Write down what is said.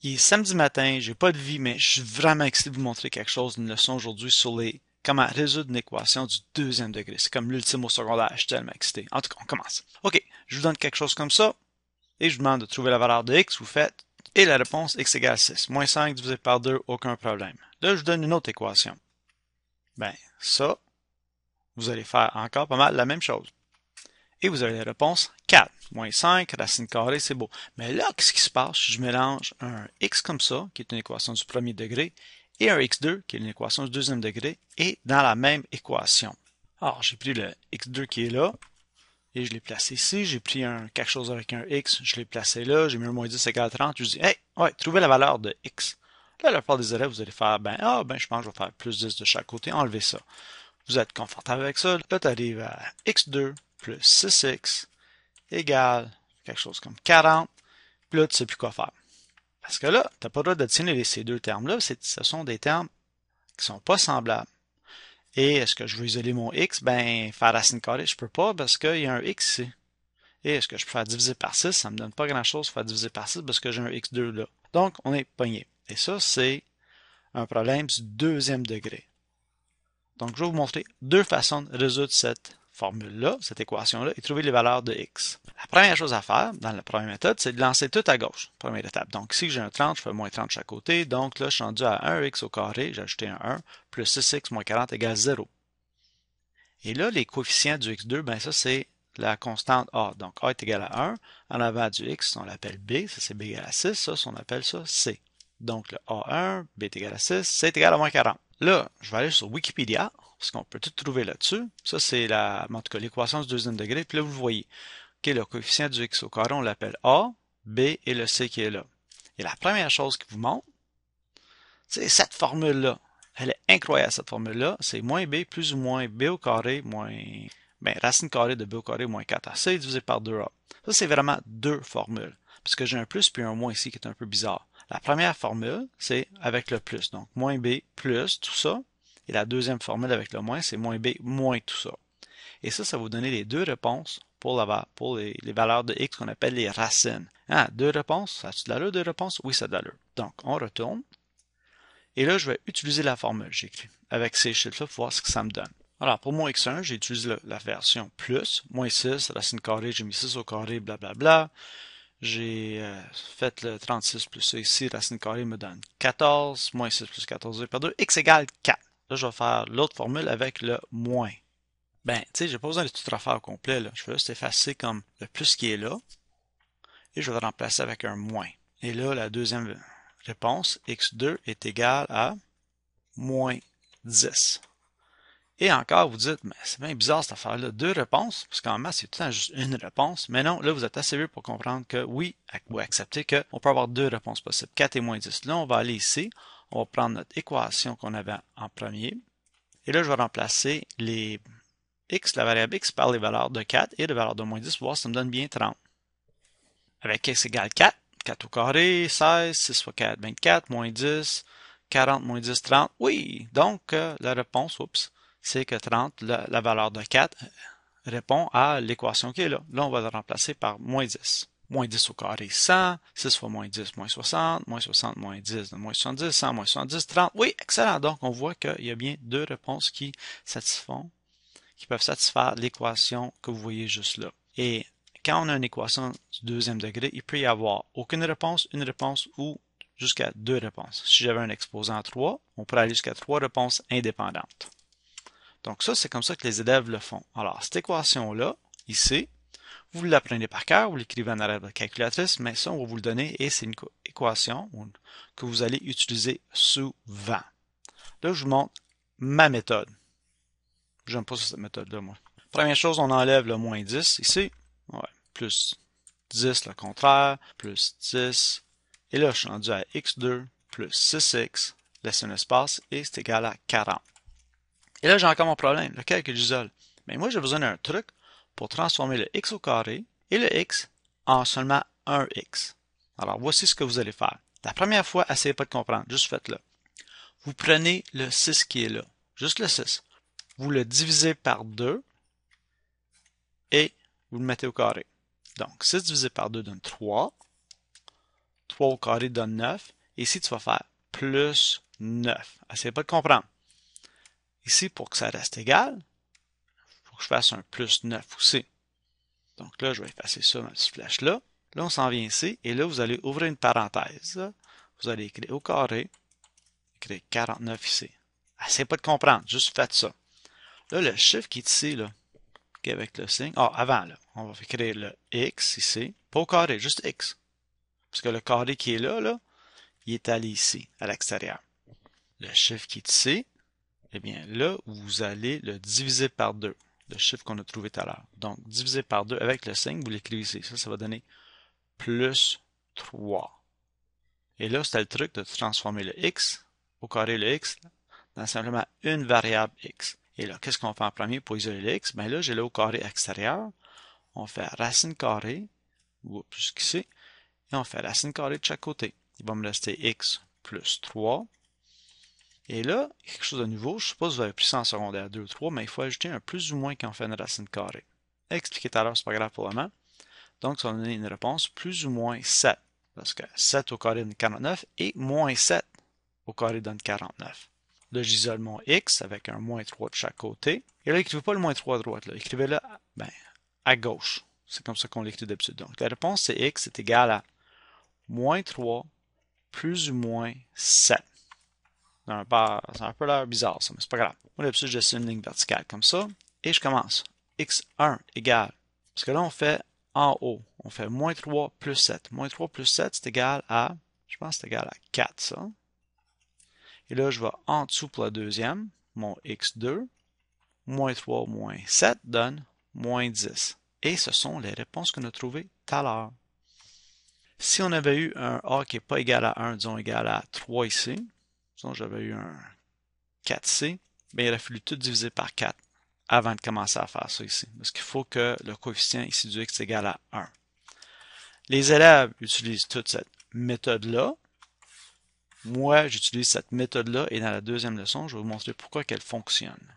Il est samedi matin, j'ai pas de vie, mais je suis vraiment excité de vous montrer quelque chose, une leçon aujourd'hui sur les comment résoudre une équation du deuxième degré. C'est comme l'ultime au secondaire, je suis tellement excité. En tout cas, on commence. OK, je vous donne quelque chose comme ça, et je vous demande de trouver la valeur de x, vous faites, et la réponse x égale 6. Moins 5 divisé par 2, aucun problème. Là, je vous donne une autre équation. Ben, ça, vous allez faire encore pas mal la même chose. Et vous avez la réponse 4. Moins 5, racine carrée, c'est beau. Mais là, qu'est-ce qui se passe si je mélange un x comme ça, qui est une équation du premier degré, et un x2, qui est une équation du deuxième degré, et dans la même équation. Alors, j'ai pris le x2 qui est là, et je l'ai placé ici. J'ai pris quelque chose avec un x, je l'ai placé là. J'ai mis un moins 10 égale 30. Je dis, hey, ouais, trouvez la valeur de x. Là, la plupart des élèves, vous allez faire, je pense que je vais faire plus 10 de chaque côté, enlevez ça. Vous êtes confortable avec ça. Là, tu arrives à x2 plus 6x égale quelque chose comme 40. Puis là, tu sais plus quoi faire. Parce que là, tu n'as pas le droit d'additionner ces deux termes-là. Ce sont des termes qui sont pas semblables. Et est-ce que je veux isoler mon x? Ben, faire racine carrée, je peux pas parce qu'il y a un x ici. Et est-ce que je peux faire diviser par 6? Ça me donne pas grand-chose faire diviser par 6 parce que j'ai un x2 là. Donc, on est pogné. Et ça, c'est un problème du deuxième degré. Donc, je vais vous montrer deux façons de résoudre cette formule-là, cette équation-là, et trouver les valeurs de x. La première chose à faire, dans la première méthode, c'est de lancer tout à gauche, première étape. Donc, ici, j'ai un 30, je fais moins 30 de chaque côté. Donc, là, je suis rendu à 1x au carré, j'ai ajouté un 1, plus 6x moins 40 égale 0. Et là, les coefficients du x2, ben ça, c'est la constante a. Donc, a est égal à 1. En avant du x, on l'appelle b, ça c'est b égale à 6, ça, on appelle ça c. Donc, le a1, b est égal à 6, c est égal à moins 40. Là, je vais aller sur Wikipédia, parce qu'on peut tout trouver là-dessus. Ça, c'est en tout cas, l'équation du deuxième degré. Puis là, vous voyez, OK, le coefficient du x au carré, on l'appelle a, b et le c qui est là. Et la première chose qui vous montre, c'est cette formule-là. Elle est incroyable, cette formule-là. C'est moins b plus ou moins b au carré moins racine carrée de b au carré moins 4ac divisé par 2a. Ça, c'est vraiment deux formules. Parce que j'ai un plus puis un moins ici qui est un peu bizarre. La première formule, c'est avec le plus. Donc, moins b plus tout ça. Et la deuxième formule avec le moins, c'est moins b moins tout ça. Et ça va vous donner les deux réponses pour les valeurs de x qu'on appelle les racines. Ah, deux réponses, ça a-tu de l'allure, deux réponses? Oui, ça a de l'allure. Donc, on retourne. Et là, je vais utiliser la formule que j'ai écrite avec ces chiffres-là pour voir ce que ça me donne. Alors, pour mon x1, j'ai utilisé la version plus, moins 6, racine carrée, j'ai mis 6 au carré, blablabla. J'ai fait le 36 plus ça ici, racine carrée me donne 14, moins 6 plus 14 par 2, x égale 4. Là, je vais faire l'autre formule avec le moins. Ben, tu sais, j'ai pas besoin de tout refaire au complet, là. Je vais juste effacer comme le plus qui est là, et je vais le remplacer avec un moins. Et là, la deuxième réponse, x2 est égal à moins 10. Et encore, vous dites, mais c'est bien bizarre cette affaire-là. Deux réponses, parce qu'en maths, c'est tout le temps juste une réponse. Mais non, là, vous êtes assez vieux pour comprendre que oui, vous acceptez qu'on peut avoir deux réponses possibles, 4 et moins 10. Là, on va aller ici, on va prendre notre équation qu'on avait en premier. Et là, je vais remplacer les x, la variable x, par les valeurs de 4 et de valeur de moins 10 pour voir si ça me donne bien 30. Avec x égale 4, 4 au carré, 16, 6 fois 4, 24, moins 10, 40 moins 10, 30. Oui, donc la réponse, c'est que 30, la valeur de 4, répond à l'équation qui est là. Là, on va le remplacer par moins 10. Moins 10 au carré, 100. 6 fois moins 10, moins 60. Moins 60, moins 10, moins 70. 100, moins 70, 30. Oui, excellent. Donc, on voit qu'il y a bien deux réponses qui peuvent satisfaire l'équation que vous voyez juste là. Et quand on a une équation du deuxième degré, il peut y avoir aucune réponse, une réponse ou jusqu'à deux réponses. Si j'avais un exposant 3, on pourrait aller jusqu'à trois réponses indépendantes. Donc ça, c'est comme ça que les élèves le font. Alors, cette équation-là, ici, vous l'apprenez par cœur, vous l'écrivez en arrière de la calculatrice, mais ça, on va vous le donner et c'est une équation que vous allez utiliser souvent. Là, je vous montre ma méthode. J'aime pas cette méthode-là, moi. Première chose, on enlève le moins 10 ici. Ouais, plus 10, le contraire, plus 10. Et là, je suis rendu à x2 plus 6x, laissez un espace, et c'est égal à 40. Et là, j'ai encore mon problème, lequel que j'isole. Mais moi, j'ai besoin d'un truc pour transformer le x au carré et le x en seulement un x. Alors, voici ce que vous allez faire. La première fois, essayez pas de comprendre, juste faites-le. Vous prenez le 6 qui est là, juste le 6. Vous le divisez par 2 et vous le mettez au carré. Donc, 6 divisé par 2 donne 3. 3 au carré donne 9. Et ici, tu vas faire plus 9. Essayez pas de comprendre. Ici, pour que ça reste égal, il faut que je fasse un plus 9 aussi. Donc là, je vais effacer ça, ma petite flèche-là. Là, on s'en vient ici. Et là, vous allez ouvrir une parenthèse. Vous allez écrire au carré. Écrire 49 ici. Essayez pas de comprendre. Juste faites ça. Là, le chiffre qui est ici, là, avec le signe. Ah, avant, là, on va écrire le X ici. Pas au carré, juste X. Parce que le carré qui est là, il est allé ici, à l'extérieur. Le chiffre qui est ici, eh bien là, vous allez le diviser par 2. Le chiffre qu'on a trouvé tout à l'heure. Donc, diviser par 2 avec le signe, vous l'écrivez ici. Ça va donner plus 3. Et là, c'était le truc de transformer le X, au carré le X, dans simplement une variable X. Et là, qu'est-ce qu'on fait en premier pour isoler le X? Bien là, j'ai le au carré extérieur. On fait racine carrée, ou plus qu'ici, et on fait racine carrée de chaque côté. Il va me rester X plus 3. Et là, quelque chose de nouveau, je ne sais pas si vous avez pris ça en secondaire 2 ou 3, mais il faut ajouter un plus ou moins quand on fait une racine carrée. Expliqué tout à l'heure, c'est pas grave pour le moment. Donc, ça va donner une réponse plus ou moins 7. Parce que 7 au carré donne 49 et moins 7 au carré donne 49. Là, j'isole mon X avec un moins 3 de chaque côté. Et là, écrivez pas le moins 3 à droite. Écrivez-le à gauche. C'est comme ça qu'on l'écrit d'habitude. Donc, la réponse, c'est X est égal à moins 3 plus ou moins 7. C'est un peu l'air bizarre, ça, mais c'est pas grave. Moi, d'habitude, je dessine une ligne verticale comme ça. Et je commence. X1 égale. Parce que là, on fait en haut. On fait moins 3 plus 7. Moins 3 plus 7, c'est égal à, je pense que c'est égal à 4, ça. Et là, je vais en dessous pour la deuxième. Mon X2. Moins 3 moins 7 donne moins 10. Et ce sont les réponses qu'on a trouvées tout à l'heure. Si on avait eu un A qui n'est pas égal à 1, disons égal à 3 ici, disons j'avais eu un 4C, bien, il aurait fallu tout diviser par 4 avant de commencer à faire ça ici. Parce qu'il faut que le coefficient ici du X est égal à 1. Les élèves utilisent toute cette méthode-là. Moi, j'utilise cette méthode-là et dans la deuxième leçon, je vais vous montrer pourquoi elle fonctionne.